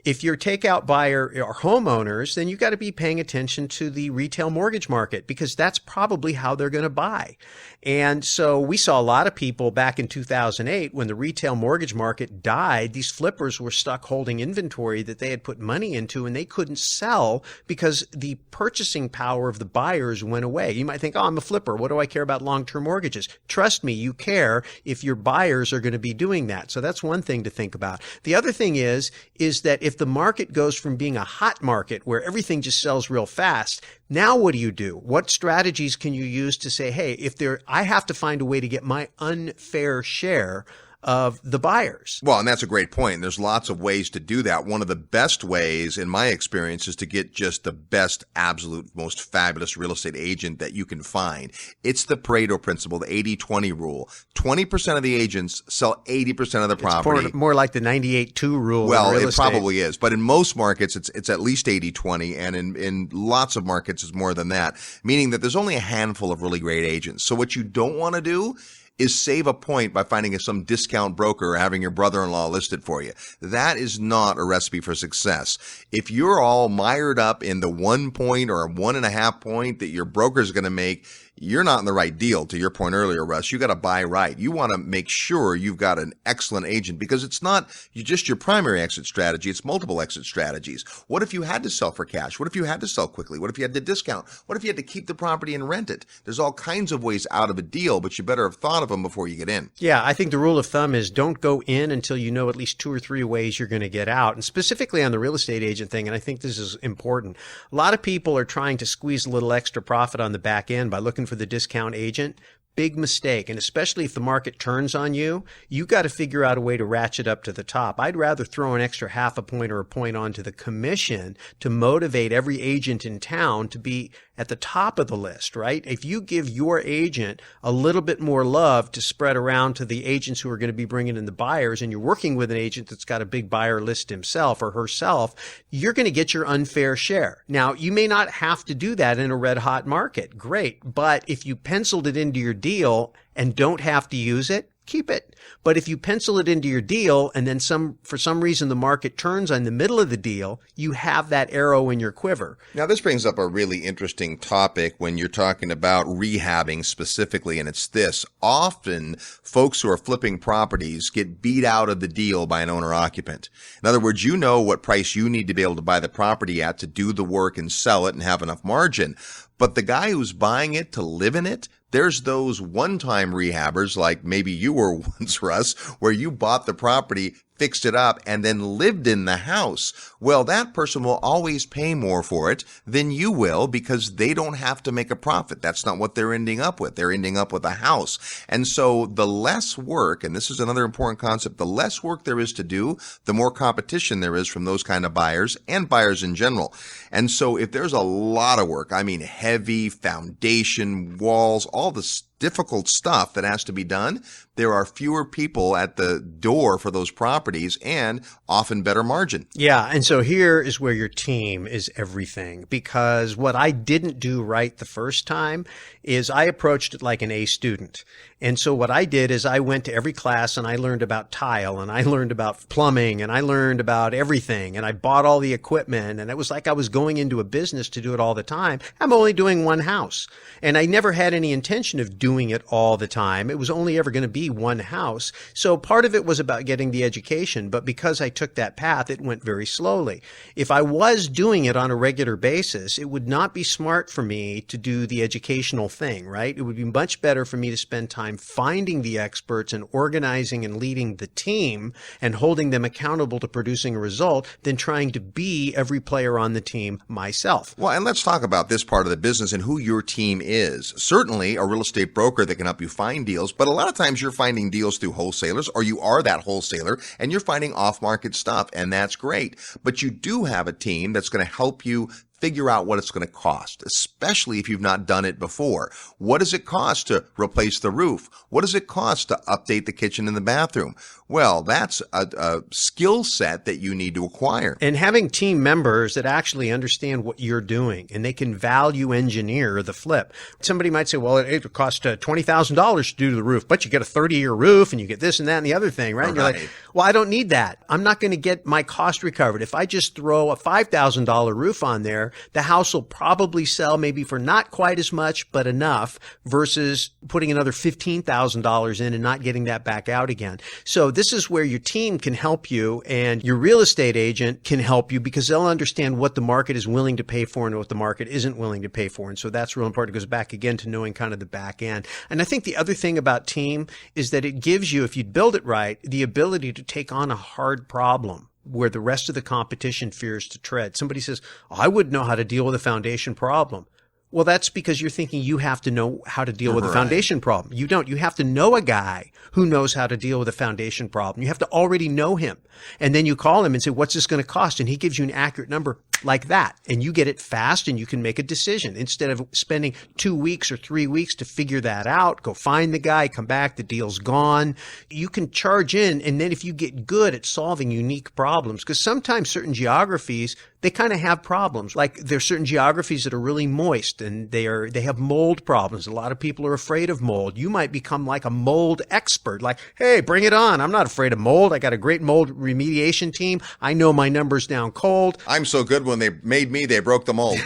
If you're takeout buyer or homeowners, then you got to be paying attention to the retail mortgage market, because that's probably how they're going to buy. And so we saw a lot of people back in 2008 when the retail mortgage market died. These flippers were stuck holding inventory that they had put money into, and they couldn't sell because the purchasing power of the buyers went away. You might think, oh, I'm a flipper. What do I care about long-term mortgages? Trust me, you care if your buyers are going to be doing that. So that's one thing to think about. The other thing is that if the market goes from being a hot market where everything just sells real fast, now what do? What strategies can you use to say, hey, I have to find a way to get my unfair share of the buyers? Well, and that's a great point. There's lots of ways to do that. One of the best ways, in my experience, is to get just the best, absolute, most fabulous real estate agent that you can find. It's the Pareto principle, the 80-20 rule. 20% of the agents sell 80% of the property. It's more like the 98-2 rule. Well, in real it estate. probably is. But in most markets, it's at least 80-20. And in lots of markets, it's more than that, meaning that there's only a handful of really great agents. So what you don't want to do is save a point by finding some discount broker or having your brother-in-law list it for you. That is not a recipe for success. If you're all mired up in the 1 point or 1.5 point that your broker is going to make, you're not in the right deal. To your point earlier, Russ, you got to buy right. You want to make sure you've got an excellent agent, because it's not just your primary exit strategy. It's multiple exit strategies. What if you had to sell for cash? What if you had to sell quickly? What if you had to discount? What if you had to keep the property and rent it? There's all kinds of ways out of a deal, but you better have thought of them before you get in. Yeah, I think the rule of thumb is don't go in until you know at least 2 or 3 ways you're going to get out. And specifically on the real estate agent thing, and I think this is important, a lot of people are trying to squeeze a little extra profit on the back end by looking for the discount agent. Big mistake. And especially if the market turns on you, you got to figure out a way to ratchet up to the top. I'd rather throw an extra 0.5 point or a point onto the commission to motivate every agent in town to be at the top of the list, right? If you give your agent a little bit more love to spread around to the agents who are going to be bringing in the buyers, and you're working with an agent that's got a big buyer list himself or herself, you're going to get your unfair share. Now, you may not have to do that in a red hot market. Great. But if you penciled it into your deal and don't have to use it, keep it. But if you pencil it into your deal and then for some reason the market turns in the middle of the deal, you have that arrow in your quiver. Now, this brings up a really interesting topic when you're talking about rehabbing specifically, and it's this. Often, folks who are flipping properties get beat out of the deal by an owner-occupant. In other words, you know what price you need to be able to buy the property at to do the work and sell it and have enough margin. But the guy who's buying it to live in it, there's those one-time rehabbers like maybe you were once, Russ, where you bought the property, fixed it up, and then lived in the house. Well, that person will always pay more for it than you will because they don't have to make a profit. That's not what they're ending up with. They're ending up with a house. And so the less work, and this is another important concept, the less work there is to do, the more competition there is from those kind of buyers and buyers in general. And so if there's a lot of work, I mean heavy foundation, walls, all the difficult stuff that has to be done, there are fewer people at the door for those properties and often better margin. Yeah. And so here is where your team is everything, because what I didn't do right the first time is I approached it like an A student. And so what I did is I went to every class and I learned about tile and I learned about plumbing and I learned about everything and I bought all the equipment, and it was like I was going into a business to do it all the time. I'm only doing one house, and I never had any intention of doing it all the time. It was only ever going to be one house. So part of it was about getting the education, but because I took that path, it went very slowly. If I was doing it on a regular basis, it would not be smart for me to do the educational thing, right? It would be much better for me to spend time finding the experts and organizing and leading the team and holding them accountable to producing a result than trying to be every player on the team myself. Well, and let's talk about this part of the business and who your team is. Certainly a real estate broker that can help you find deals, but a lot of times you're finding deals through wholesalers, or you are that wholesaler and you're finding off-market stuff, and that's great. But you do have a team that's going to help you figure out what it's going to cost, especially if you've not done it before. What does it cost to replace the roof? What does it cost to update the kitchen and the bathroom? Well, that's a skill set that you need to acquire. And having team members that actually understand what you're doing and they can value engineer the flip. Somebody might say, well, it would cost $20,000 to do the roof, but you get a 30-year roof and you get this and that and the other thing, right? And you're like, well, I don't need that. I'm not going to get my cost recovered. If I just throw a $5,000 roof on there, the house will probably sell maybe for not quite as much, but enough, versus putting another $15,000 in and not getting that back out again. So this is where your team can help you, and your real estate agent can help you because they'll understand what the market is willing to pay for and what the market isn't willing to pay for. And so that's real important. It goes back again to knowing kind of the back end. And I think the other thing about team is that it gives you, if you build it right, the ability to take on a hard problem where the rest of the competition fears to tread. Somebody says, oh, I wouldn't know how to deal with a foundation problem. Well, that's because you're thinking you have to know how to deal with a foundation problem. You don't. You have to know a guy who knows how to deal with a foundation problem. You have to already know him. And then you call him and say, what's this going to cost? And he gives you an accurate number like that. And you get it fast and you can make a decision instead of spending 2 weeks or 3 weeks to figure that out. Go find the guy, come back, the deal's gone. You can charge in. And then if you get good at solving unique problems, because sometimes certain geographies, they kind of have problems. Like there's certain geographies that are really moist and they have mold problems. A lot of people are afraid of mold. You might become like a mold expert. Like, hey, bring it on. I'm not afraid of mold. I got a great mold remediation team. I know my numbers down cold. I'm so good when they made me, they broke the mold.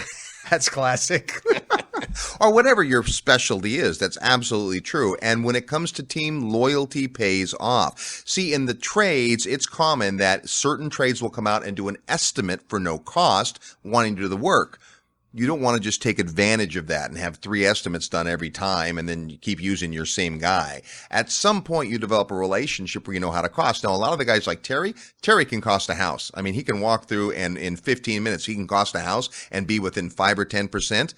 That's classic. Or whatever your specialty is, that's absolutely true. And when it comes to team, loyalty pays off. See, in the trades, it's common that certain trades will come out and do an estimate for no cost, wanting to do the work. You don't want to just take advantage of that and have 3 estimates done every time and then you keep using your same guy. At some point, you develop a relationship where you know how to cost. Now, a lot of the guys like Terry can cost a house. I mean, he can walk through and in 15 minutes, he can cost a house and be within 5 or 10%,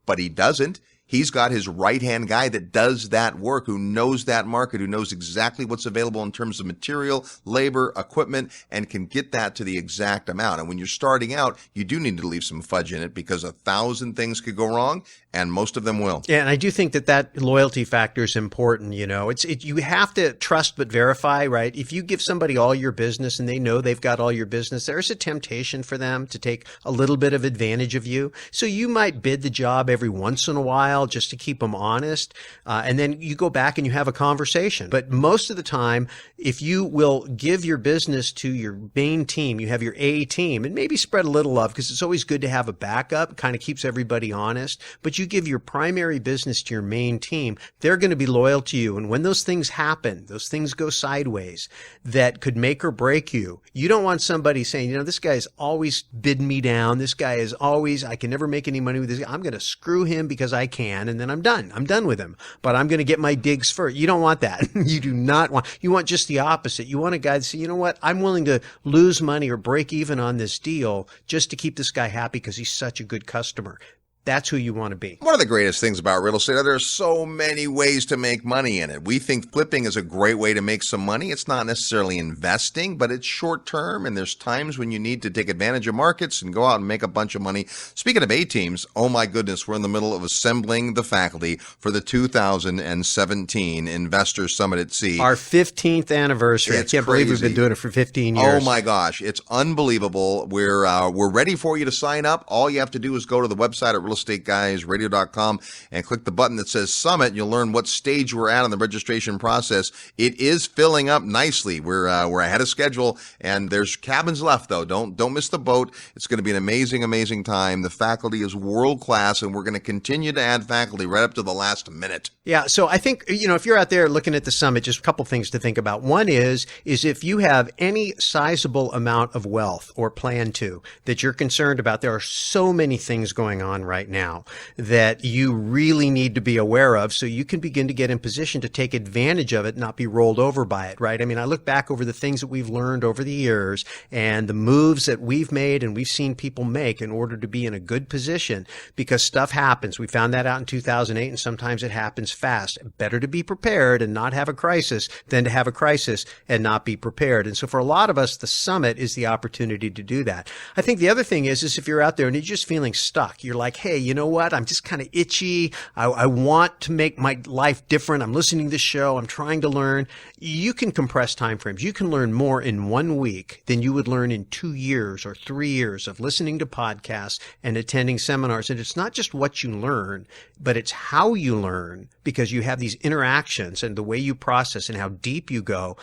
but he doesn't. He's got his right-hand guy that does that work, who knows that market, who knows exactly what's available in terms of material, labor, equipment, and can get that to the exact amount. And when you're starting out, you do need to leave some fudge in it because 1,000 things could go wrong, and most of them will. Yeah, and I do think that loyalty factor is important. You know, you have to trust but verify, right? If you give somebody all your business and they know they've got all your business, there's a temptation for them to take a little bit of advantage of you. So you might bid the job every once in a while, while just to keep them honest. And then you go back and you have a conversation. But most of the time, if you will give your business to your main team, you have your A team, and maybe spread a little love, because it's always good to have a backup, kind of keeps everybody honest. But you give your primary business to your main team, they're going to be loyal to you. And when those things happen, those things go sideways that could make or break you, you don't want somebody saying, this guy's always bidding me down. This guy is always, I can never make any money with this guy. I'm going to screw him because I can, and then I'm done. I'm done with him. But I'm going to get my digs first. You don't want that. You do not want, you want just the opposite. You want a guy to say, you know what? I'm willing to lose money or break even on this deal just to keep this guy happy because he's such a good customer. That's who you want to be. One of the greatest things about real estate, there are so many ways to make money in it. We think flipping is a great way to make some money. It's not necessarily investing, but it's short term, and there's times when you need to take advantage of markets and go out and make a bunch of money. Speaking of A teams, oh my goodness, we're in the middle of assembling the faculty for the 2017 Investor Summit at Sea. Our 15th anniversary. It's I can't believe we've been doing it for 15 years. Oh my gosh, it's unbelievable. We're ready for you to sign up. All you have to do is go to the website at realestateguysradio.com and click the button that says Summit. You'll learn what stage we're at in the registration process. It is filling up nicely. We're ahead of schedule, and there's cabins left though. Don't miss the boat. It's going to be an amazing time. The faculty is world class, and we're going to continue to add faculty right up to the last minute. Yeah, so I think, if you're out there looking at the summit, just a couple things to think about. One is if you have any sizable amount of wealth or plan to that you're concerned about, there are so many things going on right now that you really need to be aware of so you can begin to get in position to take advantage of it, not be rolled over by it, right? I mean, I look back over the things that we've learned over the years and the moves that we've made and we've seen people make in order to be in a good position, because stuff happens. We found that out in 2008, and sometimes it happens fast. Better to be prepared and not have a crisis than to have a crisis and not be prepared. And so for a lot of us, the summit is the opportunity to do that. I think the other thing is if you're out there and you're just feeling stuck, you're like, hey, you know what? I'm just kind of itchy. I want to make my life different. I'm listening to this show. I'm trying to learn. You can compress time frames. You can learn more in 1 week than you would learn in 2 years or 3 years of listening to podcasts and attending seminars. And it's not just what you learn, but it's how you learn, because you have these interactions and the way you process and how deep you go.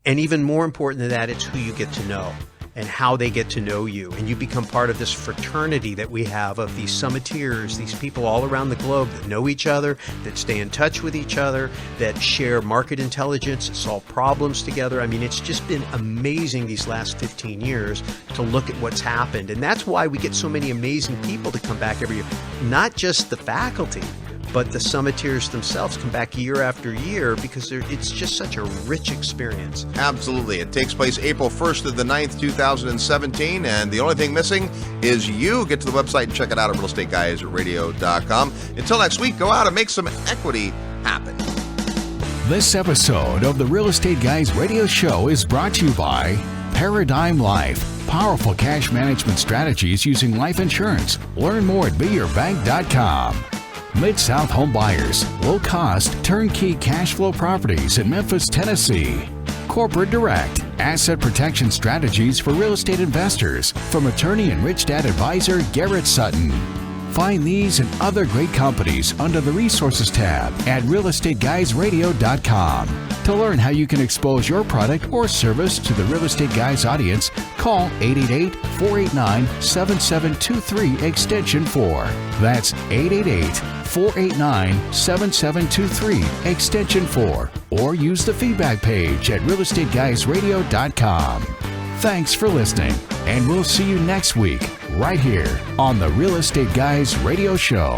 And even more important than that, it's who you get to know and how they get to know you. And you become part of this fraternity that we have of these summiteers, these people all around the globe that know each other, that stay in touch with each other, that share market intelligence, solve problems together. I mean, it's just been amazing these last 15 years to look at what's happened. And that's why we get so many amazing people to come back every year. Not just the faculty, but the summiteers themselves come back year after year, because it's just such a rich experience. Absolutely. It takes place April 1st to the 9th, 2017, and the only thing missing is you. Get to the website and check it out at realestateguysradio.com. Until next week, go out and make some equity happen. This episode of the Real Estate Guys Radio Show is brought to you by Paradigm Life. Powerful cash management strategies using life insurance. Learn more at beyourbank.com. Mid-South Home Buyers, low-cost, turnkey cash flow properties in Memphis, Tennessee. Corporate Direct, asset protection strategies for real estate investors from attorney and Rich Dad advisor Garrett Sutton. Find these and other great companies under the Resources tab at realestateguysradio.com. To learn how you can expose your product or service to the Real Estate Guys audience, call 888-489-7723 extension 4. That's 888-489-7723 extension 4. Or use the feedback page at realestateguysradio.com. Thanks for listening, and we'll see you next week right here on the Real Estate Guys Radio Show.